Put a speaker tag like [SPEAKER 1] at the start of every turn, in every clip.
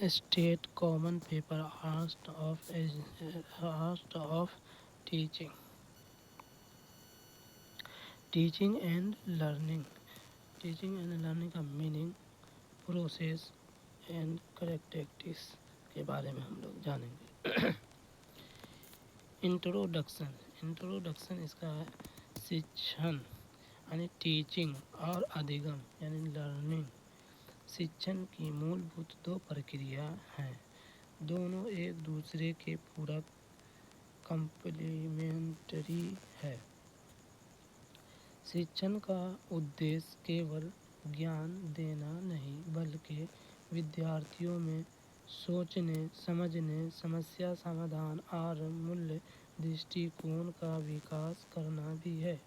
[SPEAKER 1] state common paper art of teaching and learning. Teaching and learning का meaning, process and करेक्टिविटीज के बारे में हम लोग जानेंगे। इंट्रोडक्शन इसका है शिक्षण यानी टीचिंग और अधिगम यानी लर्निंग। शिक्षण की मूलभूत दो प्रक्रिया हैं, दोनों एक दूसरे के पूरक कम्प्लीमेंटरी है। शिक्षण का उद्देश्य केवल ज्ञान देना नहीं बल्कि विद्यार्थियों में सोचने, समझने, समस्या समाधान और मूल्य दृष्टिकोण का विकास करना भी है।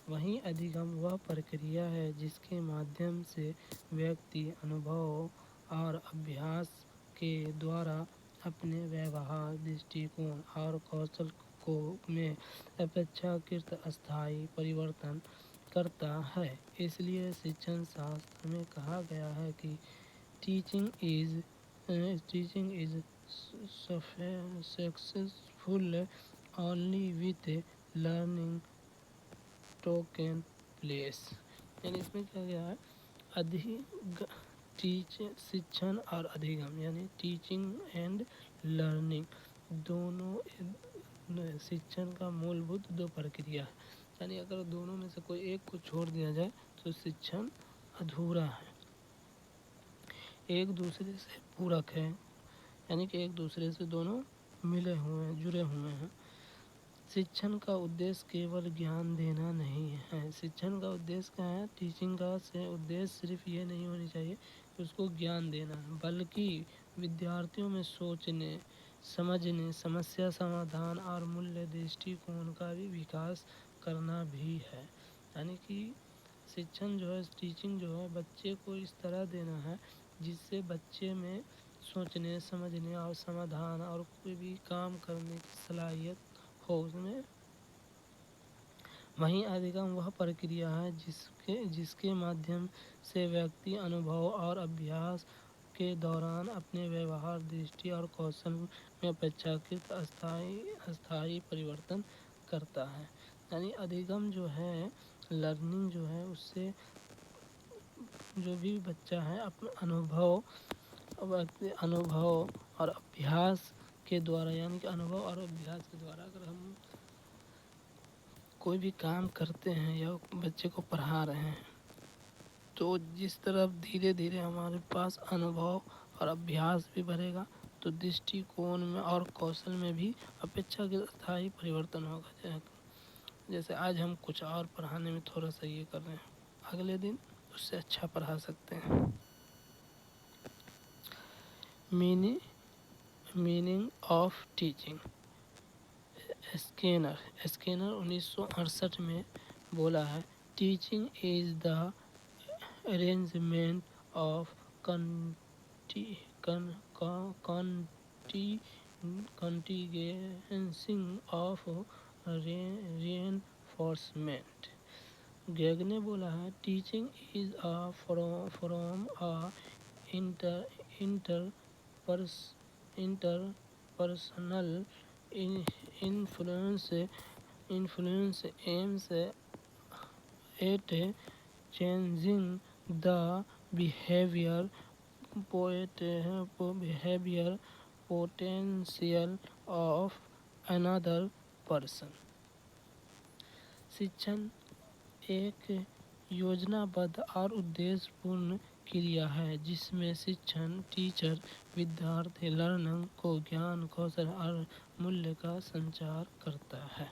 [SPEAKER 1] वहीं अधिगम वह प्रक्रिया है जिसके माध्यम से व्यक्ति अनुभव और अभ्यास के द्वारा अपने व्यवहार, दृष्टिकोण और कौशल को में अपेक्षाकृत स्थायी परिवर्तन करता है। इसलिए शिक्षण शास्त्र में कहा गया है कि teaching is successful only with learning token place. यानी इसमें क्या गया है, शिक्षण और अधिगम यानी टीचिंग एंड लर्निंग दोनों शिक्षण का मूलभूत दो प्रक्रिया है। यानी अगर दोनों में से कोई एक को छोड़ दिया जाए तो शिक्षण अधूरा है। एक दूसरे से पूरक है, यानी कि एक दूसरे से दोनों मिले हुए हैं, जुड़े हुए हैं। शिक्षण का उद्देश्य केवल ज्ञान देना नहीं है। शिक्षण का उद्देश्य क्या है? टीचिंग का उद्देश्य सिर्फ ये नहीं होनी चाहिए कि उसको ज्ञान देना है, बल्कि विद्यार्थियों में सोचने, समझने, समस्या समाधान और मूल्य दृष्टिकोण का भी विकास करना भी है। यानी कि शिक्षण जो है, टीचिंग जो है, बच्चे को इस तरह देना है जिससे बच्चे में सोचने, समझने और समाधान और कोई भी काम करने की सलाहियत हो उसमें। वहीं अधिगम वह प्रक्रिया है जिसके माध्यम से व्यक्ति अनुभव और अभ्यास के दौरान अपने व्यवहार, दृष्टि और कौशल में अपेक्षाकृत स्थायी परिवर्तन करता है। यानी अधिगम जो है, लर्निंग जो है, उससे जो भी बच्चा है अपने अनुभव और अभ्यास के द्वारा, यानी कि अनुभव और अभ्यास के द्वारा अगर हम कोई भी काम करते हैं या बच्चे को पढ़ा रहे हैं तो जिस तरफ धीरे धीरे हमारे पास अनुभव और अभ्यास भी बढ़ेगा तो दृष्टिकोण में और कौशल में भी अपेक्षाकृत स्थायी परिवर्तन होगा। जैसे आज हम कुछ और पढ़ाने में थोड़ा सा ये कर रहे हैं, अगले दिन उससे अच्छा पढ़ा सकते हैं। Meaning of teaching. स्किनर 1968 में बोला है, teaching is the arrangement of contingencies of reinforcement. Gage ने बोला है, teaching is a from a interpersonal influence aims at changing the behavior potential of another person। शिक्षण एक योजनाबद्ध और उद्देश्यपूर्ण क्रिया है जिसमें शिक्षण टीचर विद्यार्थी लर्नर को ज्ञान, कौशल और मूल्य का संचार करता है।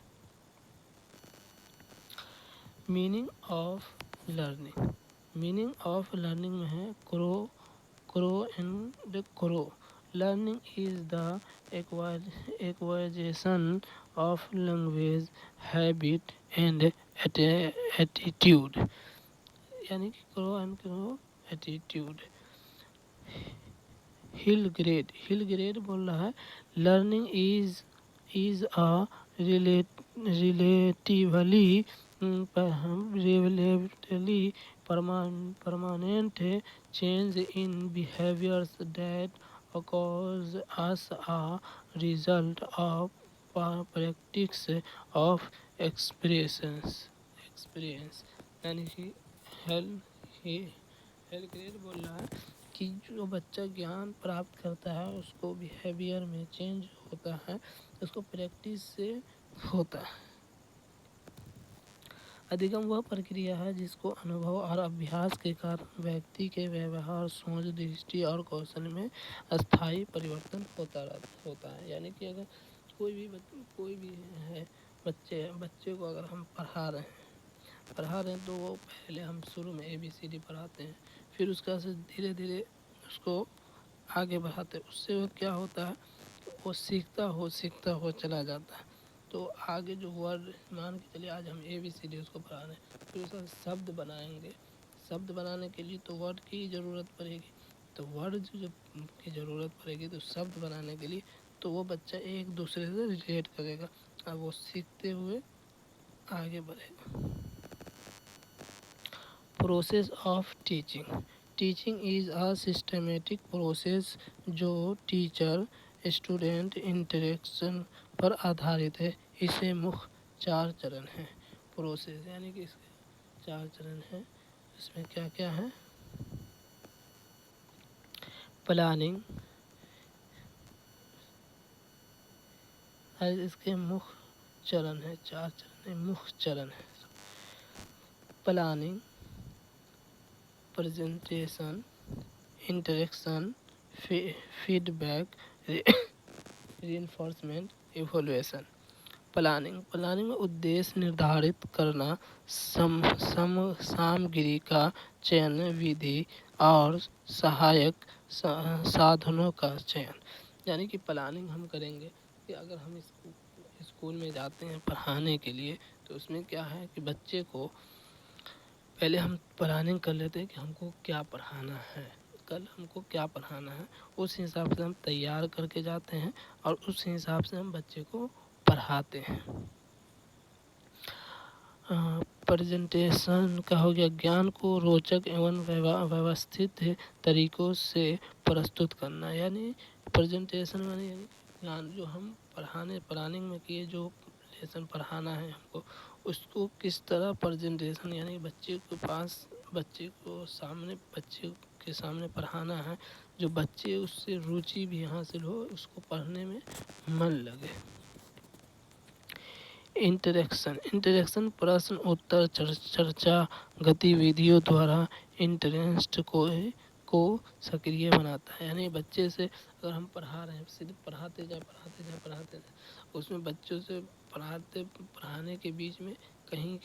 [SPEAKER 1] मीनिंग ऑफ लर्निंग में है crow. Learning is the acquisition of language, habit and attitude. यानी कि क्रो एटीट्यूड। हिल ग्रेड बोल रहा है, learning is a relatively permanent change in behaviors that occurs as a result of practice of experience यानी कि hello बोल रहा है कि जो बच्चा ज्ञान प्राप्त करता है उसको बिहेवियर में चेंज होता है, उसको प्रैक्टिस से होता है। अधिगम वह प्रक्रिया है जिसको अनुभव और अभ्यास के कारण व्यक्ति के व्यवहार, सोच, दृष्टि और कौशल में अस्थायी परिवर्तन होता है। यानी कि अगर कोई भी है बच्चे को अगर हम पढ़ा रहे हैं तो वो पहले हम शुरू में ABCD पढ़ाते हैं, फिर उसका से धीरे धीरे उसको आगे बढ़ाते हैं। उससे वो क्या होता है, वो सीखता हो चला जाता है। तो आगे जो वर्ड मान के चलिए आज हम ABCD उसको पढ़ा रहे हैं, फिर उसका शब्द बनाएंगे। शब्द बनाने के लिए तो वर्ड की ज़रूरत पड़ेगी, तो वर्ड जो की ज़रूरत पड़ेगी तो शब्द बनाने के लिए तो वो बच्चा एक दूसरे से रिलेट करेगा और वो सीखते हुए आगे बढ़ेगा। Process of teaching is a systematic process जो टीचर स्टूडेंट इंटरेक्शन पर आधारित है। इसे मुख्य 4 चरण हैं। प्रोसेस यानी कि इसके 4 चरण हैं। इसमें क्या क्या है? प्लानिंग, इसके मुख्य चरण है, 4 चरण मुख्य चरण है। Planning, presentation, interaction, feedback, reinforcement, evolution. Planning में उद्देश्य निर्धारित करना, सामग्री का चयन, विधि और सहायक साधनों का चयन। यानी कि प्लानिंग हम करेंगे कि अगर हम स्कूल में जाते हैं पढ़ाने के लिए तो उसमें क्या है कि बच्चे को पहले हम प्लानिंग कर लेते हैं कि हमको क्या पढ़ाना है, कल हमको क्या पढ़ाना है। उस हिसाब से हम तैयार करके जाते हैं और उस हिसाब से हम बच्चे को पढ़ाते हैं। प्रेजेंटेशन का हो गया, ज्ञान को रोचक एवं व्यवस्थित तरीकों से प्रस्तुत करना। यानी प्रेजेंटेशन यानी ज्ञान जो हम प्लानिंग में किए जो लेसन पढ़ाना है हमको, उसको किस तरह प्रेजेंटेशन यानी बच्चे के सामने पढ़ाना है जो बच्चे उससे रुचि भी हासिल हो, उसको पढ़ने में मन लगे। इंटरेक्शन प्रश्न उत्तर चर्चा गतिविधियों द्वारा इंटरेस्ट को सक्रिय बनाता है। यानी बच्चे से अगर हम पढ़ा रहे हैं सिर्फ पढ़ाते जाए उसमें बच्चों से पढ़ाने के बीच में कहीं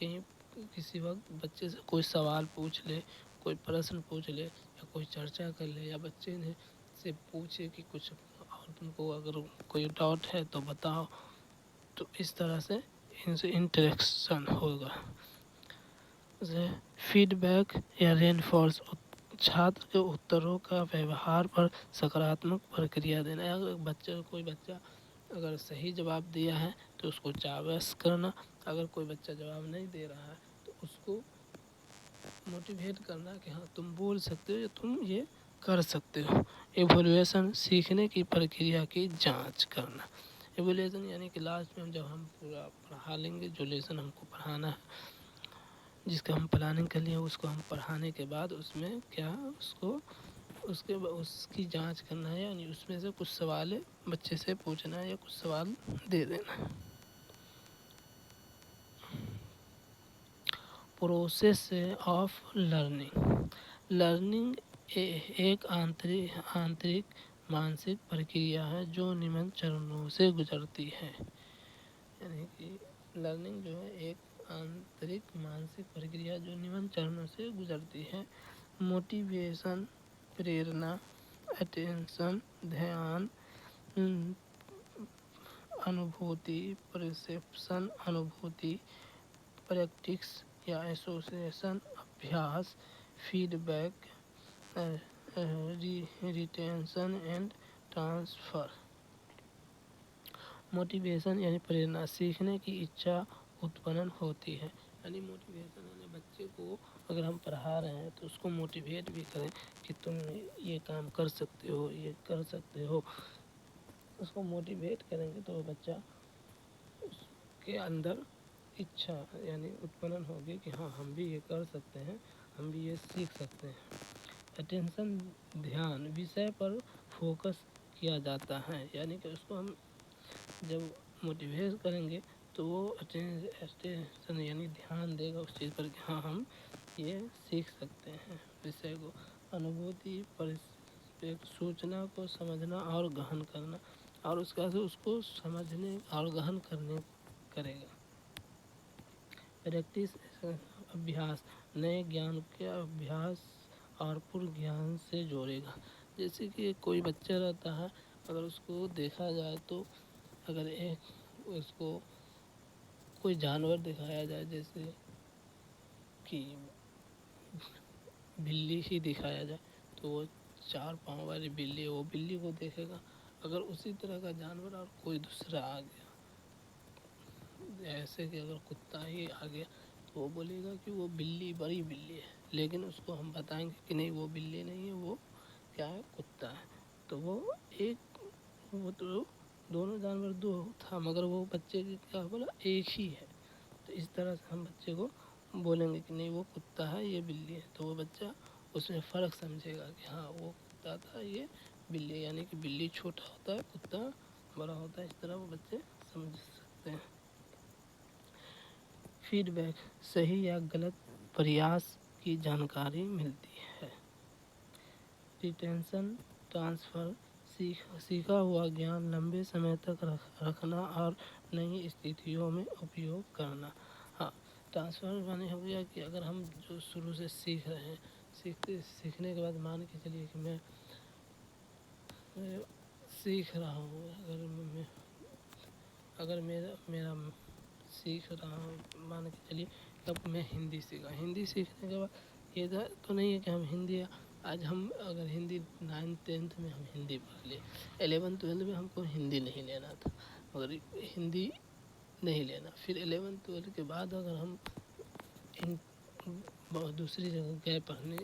[SPEAKER 1] किसी वक्त बच्चे से कोई सवाल पूछ ले, कोई प्रश्न पूछ ले या कोई चर्चा कर ले या बच्चे ने से पूछे कि कुछ और तुमको अगर कोई डाउट है तो बताओ, तो इस तरह से इनसे इंटरेक्शन होगा। फीडबैक या रेनफोर्स, छात्र के उत्तरों का व्यवहार पर सकारात्मक प्रतिक्रिया देना। अगर कोई बच्चा अगर सही जवाब दिया है तो उसको शाबाश करना, अगर कोई बच्चा जवाब नहीं दे रहा है तो उसको मोटिवेट करना कि हाँ तुम बोल सकते हो या तुम ये कर सकते हो। इवोल्यूशन, सीखने की प्रक्रिया की जांच करना। इवोल्यूशन यानी कि लास्ट में जब हम पूरा पढ़ा लेंगे जो लेसन हमको पढ़ाना है, जिसका हम प्लानिंग कर लिए उसको हम पढ़ाने के बाद उसमें क्या उसकी जांच करना है, यानी उसमें से कुछ सवाल बच्चे से पूछना है या कुछ सवाल दे देना है। प्रोसेस ऑफ लर्निंग एक आंतरिक मानसिक प्रक्रिया है जो निम्न चरणों से गुजरती है। यानी कि लर्निंग जो है एक आंतरिक मानसिक प्रक्रिया जो निम्न चरणों से गुजरती है। मोटिवेशन, प्रेरणा, अटेंशन, ध्यान, अनुभूति, परसेप्शन, अनुभूति, प्रैक्टिस या एसोसिएशन, अभ्यास, feedback, retention and transfer. Motivation यानी प्रेरणा, सीखने की इच्छा उत्पन्न होती है। यानी मोटिवेशन यानी बच्चे को अगर हम पढ़ा रहे हैं तो उसको मोटिवेट भी करें कि तुम ये काम कर सकते हो, ये कर सकते हो। उसको मोटिवेट करेंगे तो वो बच्चा उसके अंदर इच्छा यानी उत्पन्न होगी कि हाँ हम भी ये कर सकते हैं, हम भी ये सीख सकते हैं। अटेंशन ध्यान विषय पर फोकस किया जाता है, यानी कि उसको हम जब मोटिवेट करेंगे तो वो अटेंशन यानी ध्यान देगा उस चीज़ पर कि हाँ हम ये सीख सकते हैं विषय को। अनुभूति परिस्पेक्ष सूचना को समझना और गहन करना, और उसका से उसको समझने और गहन करने करेगा। प्रैक्टिस अभ्यास नए ज्ञान के अभ्यास और पूर्व ज्ञान से जोड़ेगा। जैसे कि कोई बच्चा रहता है, अगर उसको देखा जाए तो अगर एक उसको कोई जानवर दिखाया जाए, जैसे कि बिल्ली ही दिखाया जाए, तो वो 4 पाँव वाली बिल्ली, वो बिल्ली को देखेगा। अगर उसी तरह का जानवर और कोई दूसरा आ गया, ऐसे कि अगर कुत्ता ही आ गया, तो वो बोलेगा कि वो बिल्ली बड़ी बिल्ली है, लेकिन उसको हम बताएंगे कि नहीं वो बिल्ली नहीं है, वो क्या है, कुत्ता है। तो वो तो दोनों जानवर दो था, मगर वो बच्चे की क्या बोला, एक ही है। तो इस तरह से हम बच्चे को बोलेंगे कि नहीं वो कुत्ता है, ये बिल्ली है, तो वो बच्चा उसमें फ़र्क समझेगा कि हाँ वो कुत्ता था, ये बिल्ली, यानी कि बिल्ली छोटा होता है, कुत्ता बड़ा होता है। इस तरह वो बच्चे समझ सकते हैं। फीडबैक सही या गलत प्रयास की जानकारी मिलती है। रिटेंशन ट्रांसफ़र सीखा हुआ ज्ञान लंबे समय तक रखना और नई स्थितियों में उपयोग करना। हाँ, ट्रांसफ़र माने हो गया कि अगर हम जो शुरू से सीख रहे हैं, सीखने के बाद मान के चलिए कि मैं सीख रहा हूँ, अगर मेरा सीख रहा हूँ, मान के चलिए तब मैं हिंदी सीखा, हिंदी सीखने के बाद ये तो नहीं है कि हम हिंदी आज हम अगर हिंदी 9th-10th में हम हिंदी पढ़ लिए, 11th-12th में हमको हिंदी नहीं लेना था, मगर हिंदी नहीं लेना, फिर 11th-12th के बाद अगर हम दूसरी जगह गए पढ़ने,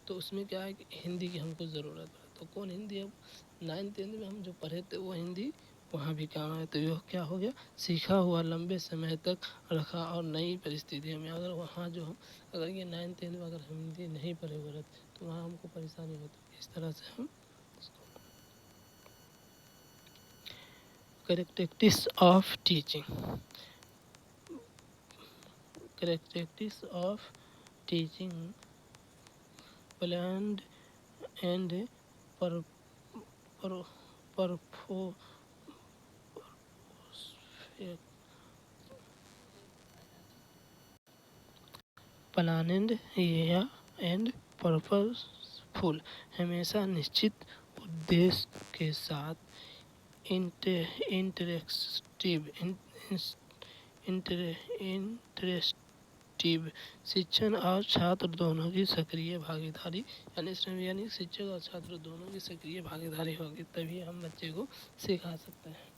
[SPEAKER 1] तो उसमें क्या है कि हिंदी की हमको ज़रूरत है। तो कौन हिंदी, अब 9th-10th में हम जो पढ़े थे वो हिंदी वहाँ भी काम आए। तो यह क्या हो गया, सीखा हुआ लंबे समय तक रखा और नई परिस्थितियों में। अगर वहाँ जो हम अगर ये 9th-10th में अगर हिंदी नहीं पढ़े हुए रहते तो वहाँ हमको परेशानी होती। इस तरह से हम characteristics of teaching, characteristics of teaching planned and परफो प्लान्ड या एंड पर्पसफुल, हमेशा निश्चित उद्देश्य के साथ इंटरेक्टिव शिक्षण और छात्र दोनों की सक्रिय भागीदारी, यानी शिक्षक और छात्र दोनों की सक्रिय भागीदारी होगी, तभी हम बच्चे को सिखा सकते हैं।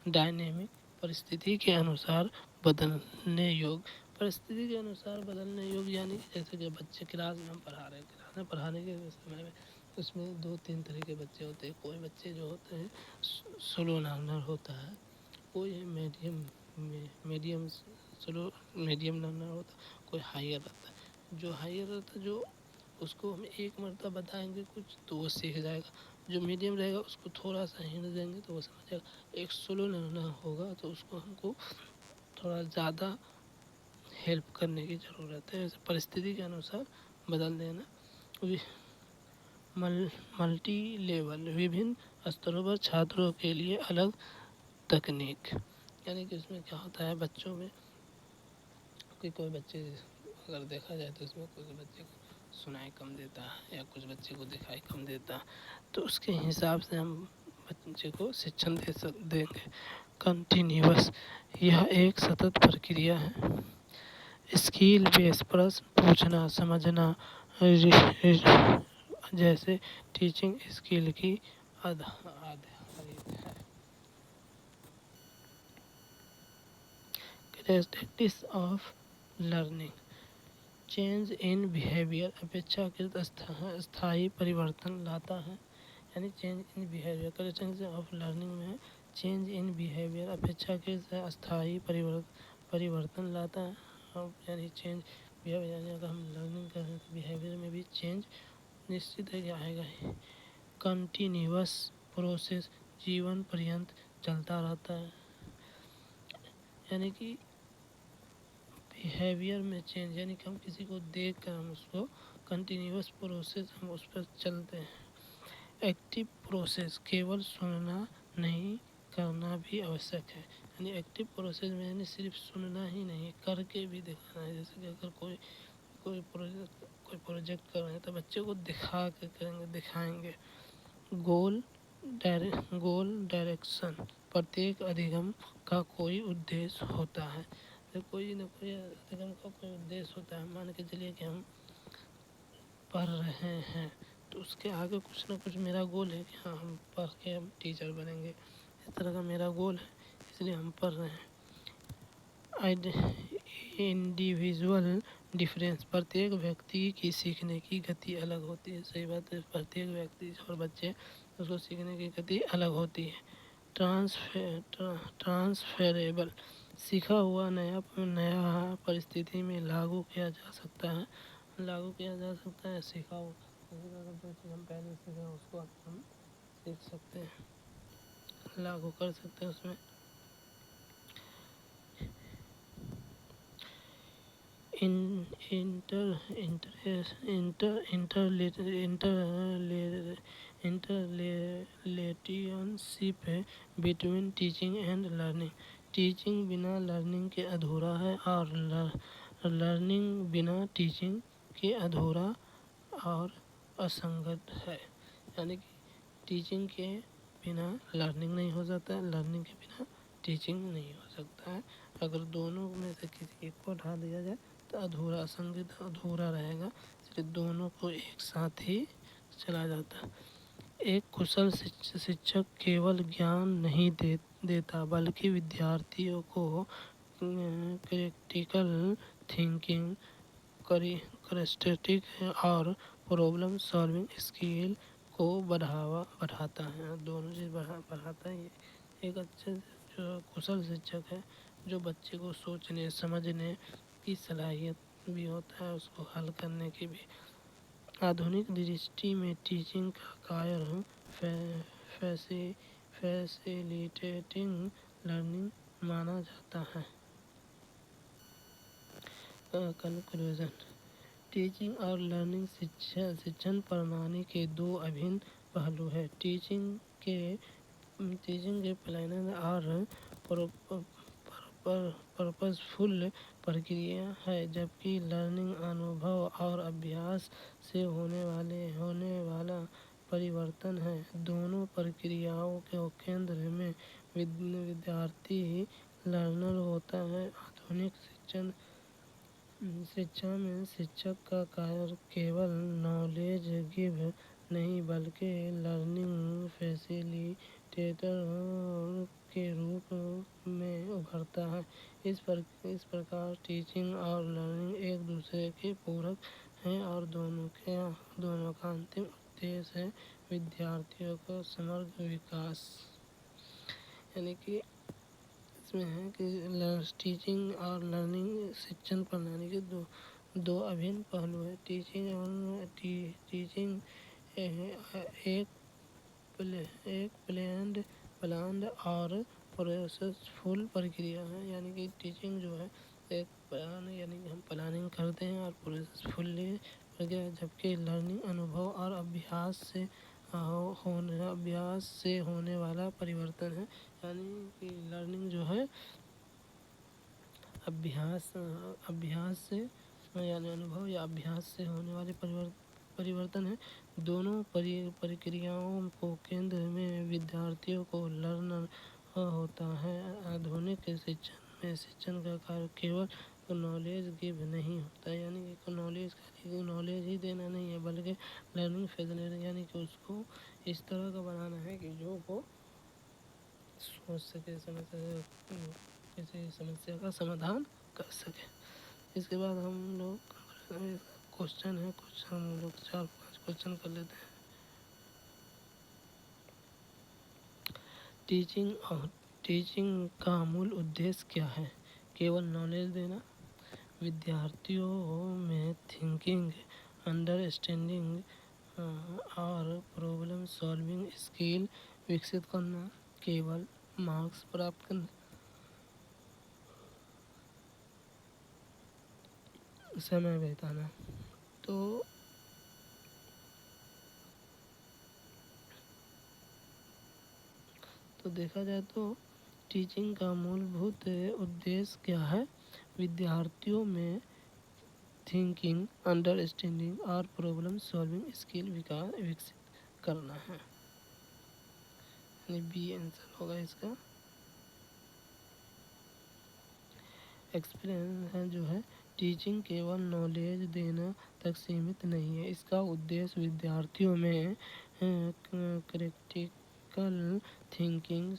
[SPEAKER 1] डायनेमिक परिस्थिति के अनुसार बदलने योग्य, परिस्थिति के अनुसार बदलने योग्य, यानी कि जैसे कि बच्चे क्लास में हम पढ़ा रहे हैं, क्लास में पढ़ाने के समय में उसमें 2-3 तरह के बच्चे होते हैं। कोई बच्चे जो होते हैं स्लो लर्नर होता है, कोई मीडियम स्लो मीडियम लर्नर होता है, कोई हायर रहता है। जो हायर रहता है जो उसको हम एक मरतबा बताएंगे कुछ तो वो सीख जाएगा, जो मीडियम रहेगा उसको थोड़ा सा हिंट देंगे तो वो समझ जाएगा। एक स्लो लर्नर होगा तो उसको हमको थोड़ा ज़्यादा हेल्प करने की ज़रूरत है। जैसे परिस्थिति के अनुसार बदल देना। मल्टी लेवल विभिन्न स्तरों पर छात्रों के लिए अलग तकनीक, यानी कि इसमें क्या होता है बच्चों में कि कोई बच्चे अगर देखा जाए तो इसमें कोई बच्चे को सुनाई कम देता है या कुछ बच्चे को दिखाई कम देता है, तो उसके हिसाब से हम बच्चे को शिक्षण देंगे। कंटिन्यूअस, यह एक सतत प्रक्रिया है। स्किल बेस प्रश्न पूछना समझना जैसे टीचिंग स्किल की आधारित है। Characteristics of learning. Change in behaviour अपेक्षाकृत स्थायी परिवर्तन लाता है। यानी change in behaviour characteristics of learning में चेंज इन बिहेवियर अपेक्षाकृत स्थायी परिवर्तन लाता है। यानी चेंज बिहेवियर, यानी अगर हम लर्निंग कर रहे हैं तो बिहेवियर में भी चेंज निश्चित है कि आएगा ही। कंटिन्यूअस प्रोसेस जीवन पर्यंत चलता रहता है। यानी कि बिहेवियर में चेंज, यानी कि हम किसी को देख कर हम उसको कंटिन्यूअस प्रोसेस हम उस पर चलते हैं। एक्टिव प्रोसेस केवल सुनना नहीं करना भी आवश्यक है। यानी एक्टिव प्रोसेस में यानी सिर्फ सुनना ही नहीं, करके भी दिखाना है। जैसे कि अगर कोई प्रोजेक्ट कर रहे हैं तो बच्चे को दिखा के करेंगे, दिखाएंगे। गोल डायरेक्शन प्रत्येक अधिगम का कोई उद्देश्य होता है। तो कोई न कोई अधिगम का कोई उद्देश्य होता है। मान के चलिए कि हम पढ़ रहे हैं तो उसके आगे कुछ ना कुछ मेरा गोल है कि हाँ हम पढ़ के हम टीचर बनेंगे, इस तरह का मेरा गोल है, इसलिए हम पढ़ रहे हैं। इंडिविजुअल डिफरेंस प्रत्येक व्यक्ति की सीखने की गति अलग होती है। सही बात है, प्रत्येक व्यक्ति और बच्चे उसको सीखने की गति अलग होती है। ट्रांसफरेबल सीखा हुआ नया परिस्थिति में लागू किया जा सकता है। सीखा हुआ अगर जो चीज़ हम पहले सीखे उसको हम सीख सकते हैं, लागू कर सकते हैं उसमें। Interrelationship between teaching and learning. Teaching बिना लर्निंग के अधूरा है और लर्निंग बिना टीचिंग के अधूरा और असंगत है। यानी कि टीचिंग के बिना लर्निंग नहीं हो सकता, लर्निंग के बिना टीचिंग नहीं हो सकता है। अगर दोनों में से किसी एक को हटा दिया जाए तो अधूरा, असंगत अधूरा रहेगा, इसलिए दोनों को एक साथ ही चला जाता है। एक कुशल शिक्षक केवल ज्ञान नहीं देता बल्कि विद्यार्थियों को क्रिटिकल थिंकिंग, क्रिस्टेटिक और प्रॉब्लम सॉल्विंग स्किल को बढ़ाता है। दोनों चीज़ बढ़ाता है। एक अच्छे जो कुशल शिक्षक है जो बच्चे को सोचने समझने की सलाहियत भी होता है, उसको हल करने की भी। आधुनिक दृष्टि में टीचिंग का कार्य फैसिलिटेटिंग लर्निंग माना जाता है। कंक्लूजन। टीचिंग और लर्निंग शिक्षण प्रणाली के दो अभिन्न पहलू हैं। टीचिंग के प्लानर और पर्पसफुल प्रक्रिया है, जबकि लर्निंग अनुभव और अभ्यास से होने वाला परिवर्तन है। दोनों प्रक्रियाओं के केंद्र में विद्यार्थी लर्नर होता है। आधुनिक शिक्षा में शिक्षक का कार्य केवल नॉलेज गिव नहीं बल्कि लर्निंग फैसिलिटेटर के रूप में उभरता है। इस प्रकार टीचिंग और लर्निंग एक दूसरे के पूरक हैं और दोनों का अंतिम उद्देश्य है विद्यार्थियों का समग्र विकास। यानी कि इसमें है कि टीचिंग और लर्निंग शिक्षण प्रणाली के दो अभिन्न पहलू हैं। टीचिंग एक प्लान्ड और प्रोसेसफुल प्रक्रिया है। यानी कि टीचिंग जो है एक प्लान, यानी कि हम प्लानिंग करते हैं, और प्रोसेसफुली प्रक्रिया, जबकि लर्निंग अनुभव और अभ्यास से होने वाला परिवर्तन है। यानी कि लर्निंग जो है अभ्यास से, यानी अनुभव या अभ्यास से होने वाले परिवर्तन है। दोनों प्रक्रियाओं को केंद्र में विद्यार्थियों को लर्नर होता है। आधुनिक शिक्षण में शिक्षण का कार्य केवल नॉलेज गिव नहीं होता, यानी कि नॉलेज ही देना नहीं है, बल्कि लर्निंग फैसिलिटी, यानी कि उसको इस तरह का बनाना है कि जो वो सोच सके, समझ सके, किसी समस्या का समाधान कर सके। इसके बाद हम लोग क्वेश्चन है, कुछ हम लोग 4-5 क्वेश्चन कर लेते हैं। टीचिंग का मूल उद्देश्य क्या है? केवल नॉलेज देना, विद्यार्थियों में थिंकिंग, अंडरस्टैंडिंग और प्रॉब्लम सॉल्विंग स्किल विकसित करना, केवल मार्क्स प्राप्त करना, समय बिताना। तो देखा जाए तो टीचिंग का मूलभूत उद्देश्य क्या है? विद्यार्थियों में थिंकिंग, अंडरस्टैंडिंग और प्रॉब्लम सॉल्विंग स्किल विकसित करना है। बी आंसर होगा इसका। एक्सपीरियंस है जो है, टीचिंग केवल नॉलेज देना तक सीमित नहीं है। इसका उद्देश्य विद्यार्थियों में क्रिटिकल थिंकिंग,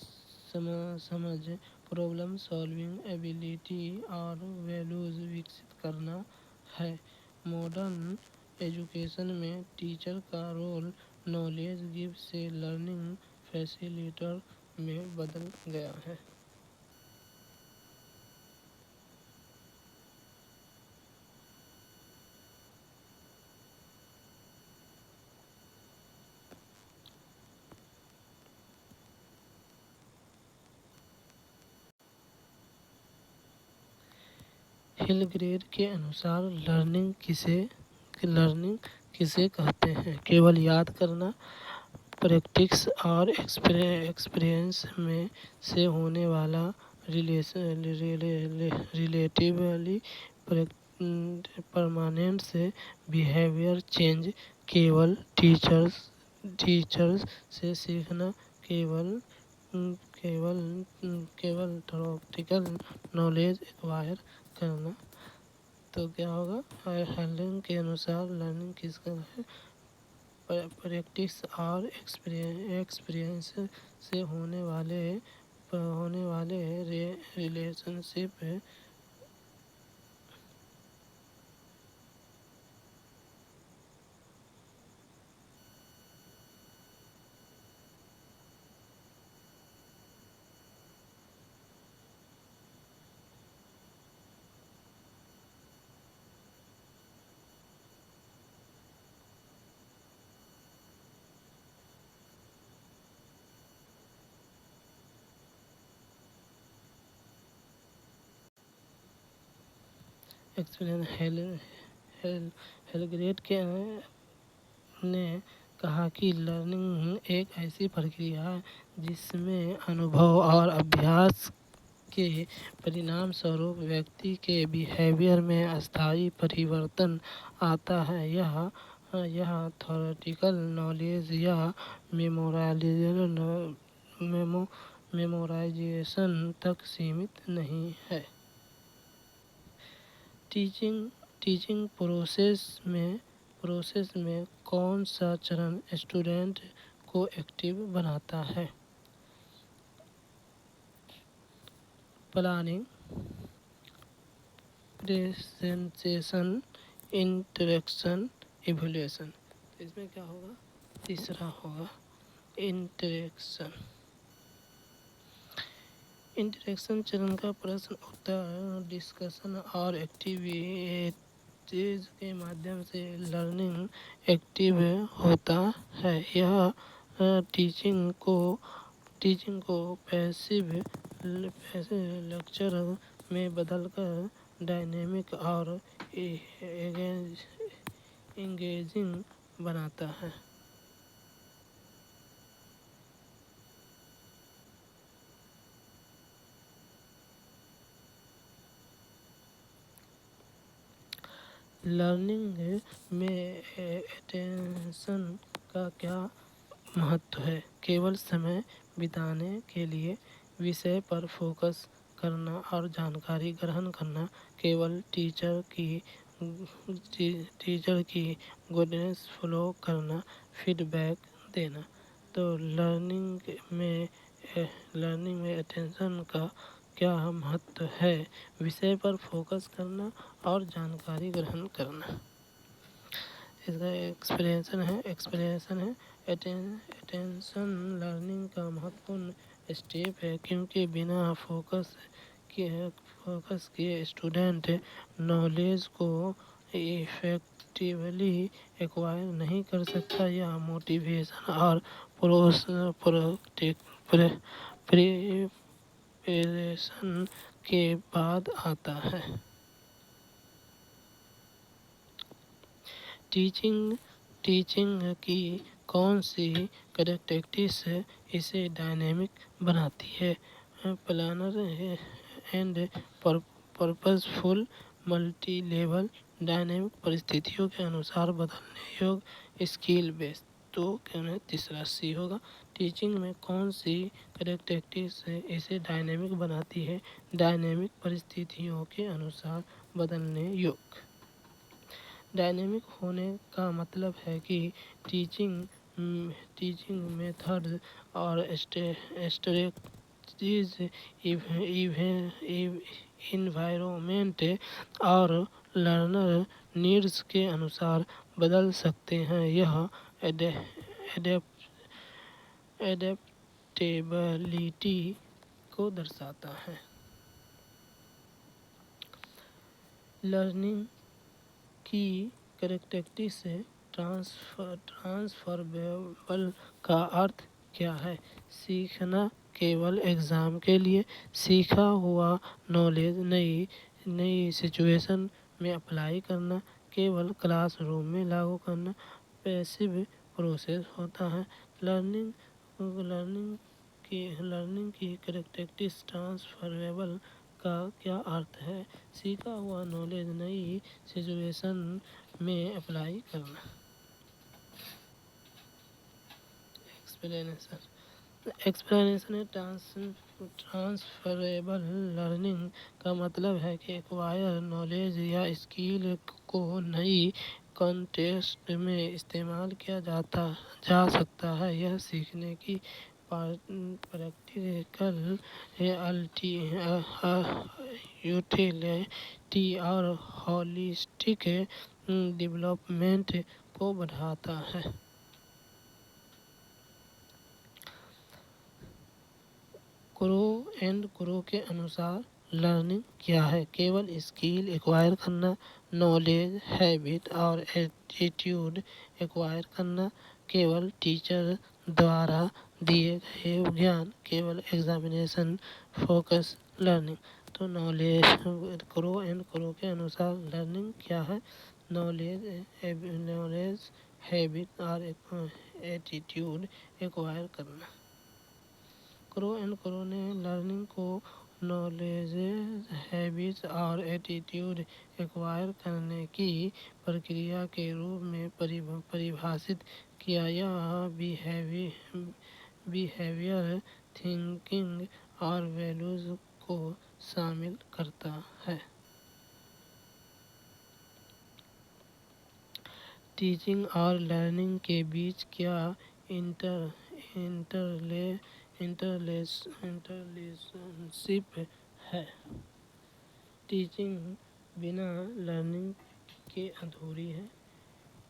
[SPEAKER 1] समझ, प्रॉब्लम सॉल्विंग एबिलिटी और वैल्यूज विकसित करना है। मॉडर्न एजुकेशन में टीचर का रोल नॉलेज गिव से लर्निंग फैसिलिटेटर में बदल गया है। हिलग्रेड के अनुसार लर्निंग किसे कहते हैं? केवल याद करना, प्रैक्टिस और एक्सपीरियंस में से होने वाला रिलेटिवली परमानेंट से बिहेवियर चेंज, केवल टीचर्स से सीखना, केवल केवल थ्योरेटिकल नॉलेज एक्वायर करना। तो क्या होगा? हेलिंग के अनुसार लर्निंग किसका है? प्रैक्टिस और एक्सपीरियंस से होने वाले रिलेशनशिप एक्सपीरियंस हेलग्रेड के ने कहा कि लर्निंग एक ऐसी प्रक्रिया है जिसमें अनुभव और अभ्यास के परिणाम स्वरूप व्यक्ति के बिहेवियर में अस्थायी परिवर्तन आता है। यह थ्योरेटिकल नॉलेज या मेमोराइजेशन तक सीमित नहीं है। टीचिंग प्रोसेस में कौन सा चरण स्टूडेंट को एक्टिव बनाता है? Planning, presentation, interaction, evaluation. तो इसमें क्या होगा? तीसरा होगा इंटरेक्शन चरण का प्रश्न उत्तर, डिस्कशन और एक्टिविटीज के माध्यम से लर्निंग एक्टिव होता है। यह टीचिंग को पैसिव लेक्चर में बदलकर डायनेमिक और एंगेजिंग बनाता है। लर्निंग में अटेंशन का क्या महत्व है? केवल समय बिताने के लिए विषय पर फोकस करना और जानकारी ग्रहण करना, केवल टीचर की गाइडेंस फॉलो करना, फीडबैक देना। तो लर्निंग में अटेंशन का क्या महत्व है, विषय पर फोकस करना और जानकारी ग्रहण करना। इसका एक्सप्लेनेशन है अटेंशन लर्निंग का महत्वपूर्ण स्टेप है, क्योंकि बिना फोकस किए स्टूडेंट नॉलेज को इफेक्टिवली एक्वायर नहीं कर सकता। यह मोटिवेशन और प्रिपरेशन के बाद आता है। टीचिंग की कौन सी कैरेक्टरिस्टिक्स इसे डायनेमिक बनाती है। Planar and purposeful, multilevel, dynamic, परिस्थितियों के अनुसार बदलने योग्य, स्किल बेस्ड। तो तीसरा सी होगा। टीचिंग में कौन सी कैरेक्टरिस्टिक्स इसे डायनेमिक बनाती है। डायनेमिक, परिस्थितियों के अनुसार बदलने योग्य। डायनेमिक होने का मतलब है कि टीचिंग मेथड और स्ट्रेटजीज इन्वायरमेंट और लर्नर नीड्स के अनुसार बदल सकते हैं। यह एडेप्टेबिलिटी को दर्शाता है। लर्निंग की कैरेक्टरिस्टिक्स ट्रांसफरेबल का अर्थ क्या है। सीखना केवल एग्जाम के लिए, सीखा हुआ नॉलेज नई सिचुएशन में अप्लाई करना, केवल क्लासरूम में लागू करना पैसिव प्रोसेस होता है। लर्निंग की कैरेक्टरिस्टिक्स ट्रांसफरेबल का क्या अर्थ है। सीखा हुआ नॉलेज नई सिचुएशन में अप्लाई करना। एक्सप्लेनेशन है ट्रांसफरेबल लर्निंग का मतलब है कि एक्वायर नॉलेज या स्किल को नई कॉन्टेक्स्ट में इस्तेमाल किया जा सकता है। यह सीखने की प्रैक्टिकल यूटिलिटी और होलिस्टिक डेवलपमेंट को बढ़ाता है। क्रो के अनुसार लर्निंग क्या है। केवल स्किल एक्वायर करना, नॉलेज, हैबिट और एटीट्यूड एक्वायर करना, केवल टीचर द्वारा दिए गए ज्ञान, केवल एग्जामिनेशन फोकस लर्निंग। तो क्रो के अनुसार लर्निंग क्या है। नॉलेज, हैबिट और एटीट्यूड एक्वायर करना। क्रो ने लर्निंग को नॉलेज, हैबिट्स और एटीट्यूड एक्वायर करने की प्रक्रिया के रूप में परिभाषित किया। यह बिहेवियर, थिंकिंग और वैल्यूज को शामिल करता है। टीचिंग और लर्निंग के बीच क्या इंटरलेशनशिप है। टीचिंग बिना लर्निंग के अधूरी है।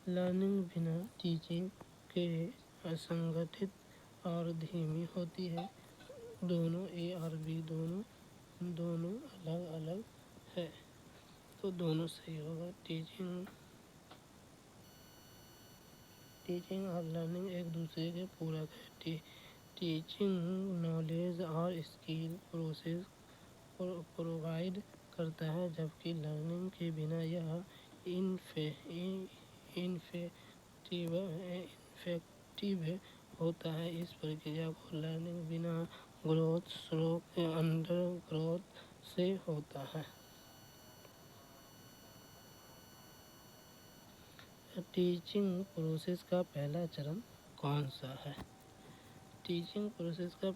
[SPEAKER 1] लर्निंग बिना टीचिंग के असंगठित और धीमी होती है। दोनों ए और बी दोनों अलग अलग है। तो दोनों सही होगा। टीचिंग और लर्निंग एक दूसरे के पूरक है। टीचिंग नॉलेज और स्किल प्रोसेस प्रोवाइड करता है, जबकि लर्निंग के बिना यह इनफेक्टिव होता है। इस प्रक्रिया को लर्निंग बिना ग्रोथ, स्लो अंडर ग्रोथ से होता है। टीचिंग प्रोसेस का पहला चरण कौन सा है। टीचिंग प्रोसेस का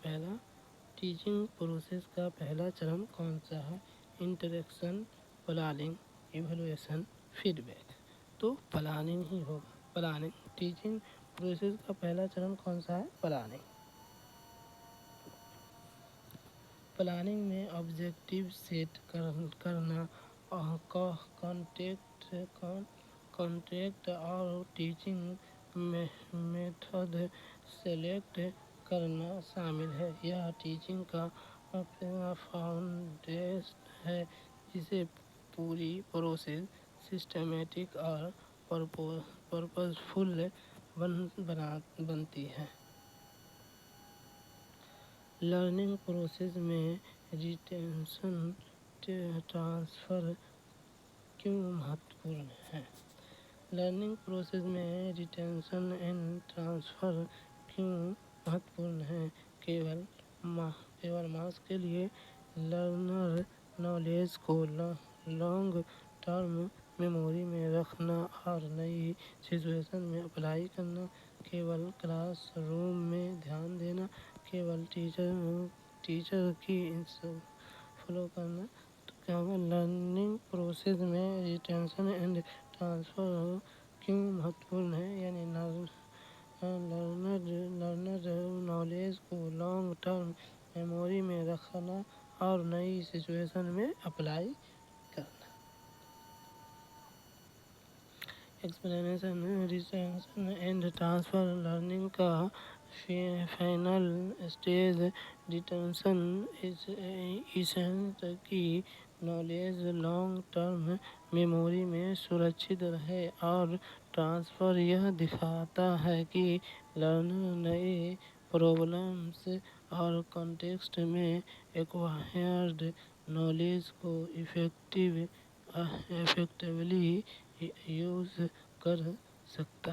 [SPEAKER 1] पहला चरण कौन सा है। Interaction, planning, evaluation, feedback. तो प्लानिंग ही होगा। प्लानिंग। टीचिंग प्रोसेस का पहला चरण कौन सा है। प्लानिंग। प्लानिंग में ऑब्जेक्टिव सेट करना और कॉन्टेक्ट और टीचिंग मेथड सेलेक्ट करना शामिल है। यह टीचिंग का फाउंडेशन है जिसे पूरी प्रोसेस सिस्टमेटिक और पर्पसफुल बनती है। लर्निंग प्रोसेस में रिटेंशन ट्रांसफ़र क्यों महत्वपूर्ण है? लर्निंग प्रोसेस में रिटेंशन एंड ट्रांसफ़र क्यों महत्वपूर्ण है? केवल मास के लिए लर्नर नॉलेज को लॉन्ग टर्म मेमोरी में रखना और नई सिचुएशन में अप्लाई करना, केवल क्लासरूम में ध्यान देना, केवल टीचर की फॉलो करना। तो क्या होगा? लर्निंग प्रोसेस में रिटेंशन एंड ट्रांसफ़र क्यों महत्वपूर्ण है? यानी लर्नर नॉलेज को लॉन्ग टर्म मेमोरी में रखना और नई सिचुएशन में अप्लाई करना। Explanation. Retention and transfer learning का फाइनल स्टेज। रिटेंशन इंश्योर कि नॉलेज लॉन्ग टर्म मेमोरी में सुरक्षित रहे और ट्रांसफ़र यह दिखाता है कि लर्नर नए प्रॉब्लम्स और कॉन्टेक्स्ट में एक्वायर्ड नॉलेज को इफेक्टिवली यूज़ कर सकता